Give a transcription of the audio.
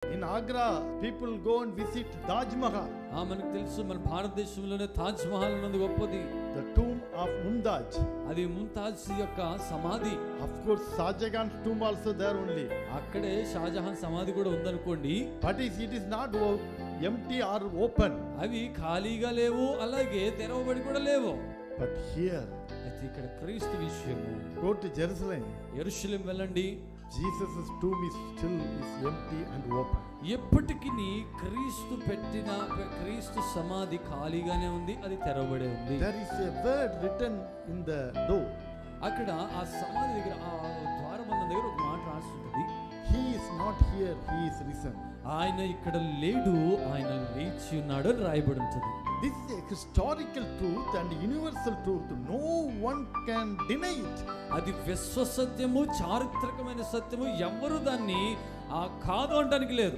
In Agra, people go and visit Taj Mahal. మనకు తెలుసు మన భారతదేశంలోనే తాజ్ మహల్ ఉన్నది గొప్పది. The tomb of Mumtaz. అది ముంతాజ్ యొక్క సమాధి. Of course, Shahjahan's tomb also there only. అక్కడే షాజహాన్ సమాధి కూడా ఉందనుకోండి. But it is not empty or open. అవి ఖాళీగా లేవు, అలాగే తెరవబడి కూడా లేవు. But here, అయితే ఇక్కడ క్రీస్తు విషయము. go to Jerusalem. యెరూషలేం వెళ్ళండి. Jesus' tomb is still empty and open. ఎప్పటికీ క్రీస్తు పెట్టిన క్రీస్తు సమాధి ఖాళీగానే ఉంది, అది తెరవబడే ఉంది. There is a word written in the door. అక్కడ ఆ సమాధి దగ్గర ఆ ద్వారబంధం దగ్గర ఒక మాట రాస్తుంది. He is not here, he is risen. ఆయన ఇక్కడ లేడు, ఆయన లేచి ఉన్నాడు అని రాయబడి ఉంటుంది. This is a historical truth and universal truth. No one can deny it. అది విశ్వసత్యము, చారిత్రకమైన సత్యము, ఎవరు దాన్ని కాదు అనడానికి లేదు.